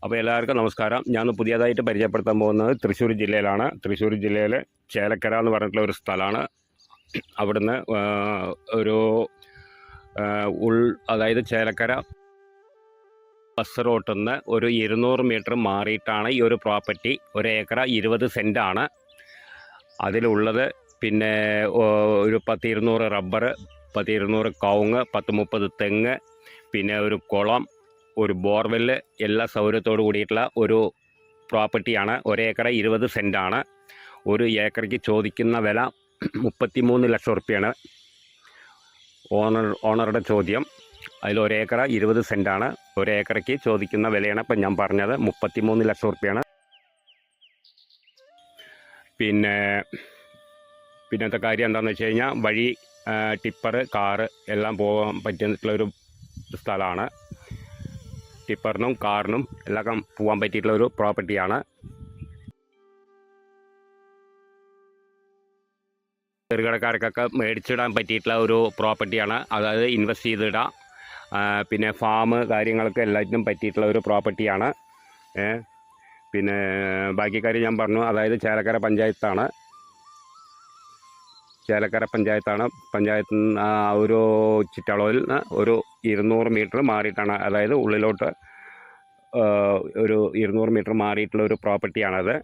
അപ്പോൾ എല്ലാവർക്കും നമസ്കാരം. ഞാൻ പുതിയതായിട്ട് പരിചയപ്പെടുത്താൻ പോകുന്നത് തൃശ്ശൂർ ജില്ലയിലാണ്. തൃശ്ശൂർ ജില്ലയിലെ ചേലക്കര എന്ന് പറഞ്ഞിട്ടുള്ള ഒരു സ്ഥലമാണ്. അവിടുന്ന് ഒരു അതായത് ചേലക്കര ബസ് റോട്ടിൽ നിന്ന് ഒരു 200 മീറ്റർ മാറിയിട്ടാണ് ഈ ഒരു പ്രോപ്പർട്ടി. 1 ഏക്കർ 20 സെൻറ്റാണ് അതിലുള്ളത്. പിന്നെ ഒരു 10-200 റബ്ബർ, 10-200 കവുങ്ങ്, 10-30 തെങ്ങ്, പിന്നെ ഒരു കുളം, ഒരു ബോർവെല്ല്, എല്ലാ സൗകര്യത്തോടു കൂടിയിട്ടുള്ള ഒരു പ്രോപ്പർട്ടിയാണ്. 1 ഏക്കർ 20 സെൻറ്റാണ്. 1 ഏക്കറിക്ക് ചോദിക്കുന്ന വില 33 ലക്ഷം റുപ്യാണ് ഓണറുടെ ചോദ്യം. അതിൽ 1 ഏക്കർ 20 സെൻറ്റാണ്. 1 ഏക്കറിക്ക് ചോദിക്കുന്ന വിലയാണ് ഇപ്പം ഞാൻ പറഞ്ഞത്, 33 ലക്ഷം റുപ്യാണ്. പിന്നത്തെ കാര്യം എന്താണെന്ന് വെച്ച് കഴിഞ്ഞാൽ വഴി, ടിപ്പർ, കാറ് എല്ലാം പോകാൻ പറ്റിയിട്ടുള്ളൊരു സ്ഥലമാണ്. ടിപ്പറിനും കാറിനും എല്ലാം പോകാൻ പറ്റിയിട്ടുള്ളൊരു പ്രോപ്പർട്ടിയാണ്. ചെറുകിടക്കാർക്കൊക്കെ മേടിച്ചിടാൻ പറ്റിയിട്ടുള്ള ഒരു പ്രോപ്പർട്ടിയാണ്. അതായത് ഇൻവെസ്റ്റ് ചെയ്തിടാം. പിന്നെ ഫാം കാര്യങ്ങൾക്ക് എല്ലാറ്റിനും പറ്റിയിട്ടുള്ള ഒരു പ്രോപ്പർട്ടിയാണ്. പിന്നെ ബാക്കി കാര്യം ഞാൻ പറഞ്ഞു. അതായത് ചേലക്കര പഞ്ചായത്താണ്. പഞ്ചായത്തിൽ ഒരു ചുറ്റളവിൽ ഒരു 200 മീറ്റർ മാറിയിട്ടാണ്, അതായത് ഉള്ളിലോട്ട് ഒരു 200 മീറ്റർ മാറിയിട്ടുള്ള ഒരു പ്രോപ്പർട്ടിയാണത്.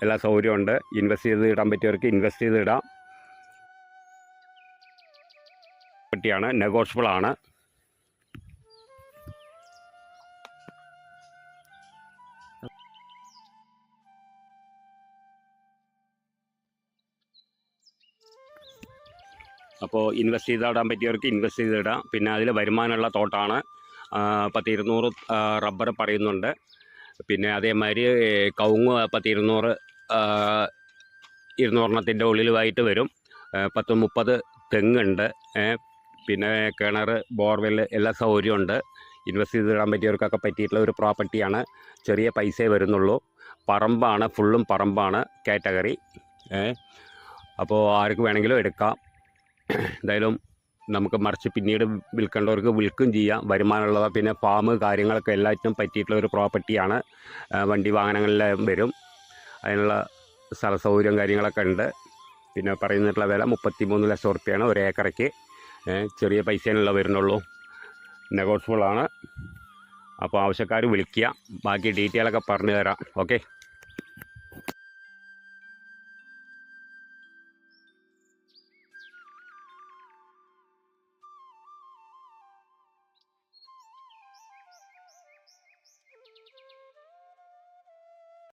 എല്ലാ സൗകര്യമുണ്ട്. ഇൻവെസ്റ്റ് ചെയ്ത് ഇടാൻ പറ്റിയവർക്ക് ഇൻവെസ്റ്റ് ചെയ്ത് ഇടാം. പ്രോപ്പർട്ടിയാണ്, നെഗോഷ്യബിൾ ആണ്. അപ്പോൾ ഇൻവെസ്റ്റ് ചെയ്തിടാൻ പറ്റിയവർക്ക് ഇൻവെസ്റ്റ് ചെയ്തിടാം. പിന്നെ അതിൽ വരുമാനമുള്ള തോട്ടാണ്. 10-200 റബ്ബർ പറയുന്നുണ്ട്. പിന്നെ അതേമാതിരി കവുങ്ങ് 200 ഉള്ളിലുമായിട്ട് വരും. 10-30 തെങ്ങുണ്ട്. പിന്നെ കിണർ, ബോർവെൽ എല്ലാ സൗകര്യമുണ്ട്. ഇൻവെസ്റ്റ് ചെയ്തിടാൻ പറ്റിയവർക്കൊക്കെ പറ്റിയിട്ടുള്ള ഒരു പ്രോപ്പർട്ടിയാണ്. ചെറിയ പൈസയെ വരുന്നുള്ളൂ. പറമ്പാണ്, ഫുള്ളും പറമ്പാണ് കാറ്റഗറി. അപ്പോൾ ആർക്ക് വേണമെങ്കിലും എടുക്കാം. എന്തായാലും നമുക്ക് മറിച്ച് പിന്നീട് വിൽക്കേണ്ടവർക്ക് വിൽക്കുകയും ചെയ്യാം. വരുമാനമുള്ളത്. പിന്നെ ഫാം കാര്യങ്ങളൊക്കെ എല്ലാറ്റിനും പറ്റിയിട്ടുള്ള ഒരു പ്രോപ്പർട്ടിയാണ്. വണ്ടി വാഹനങ്ങളിലും വരും. അതിനുള്ള സ്ഥല സൗകര്യം കാര്യങ്ങളൊക്കെ ഉണ്ട്. പിന്നെ പറയുന്നിട്ടുള്ള വില 33 ലക്ഷം റുപ്യാണ് 1 ഏക്കറയ്ക്ക്. ചെറിയ പൈസേനുള്ള വരുന്നുള്ളൂ. നെഗോഷ്യബിളാണ്. അപ്പോൾ ആവശ്യക്കാർ വിളിക്കുക. ബാക്കി ഡീറ്റെയിലൊക്കെ പറഞ്ഞു തരാം. ഓക്കെ.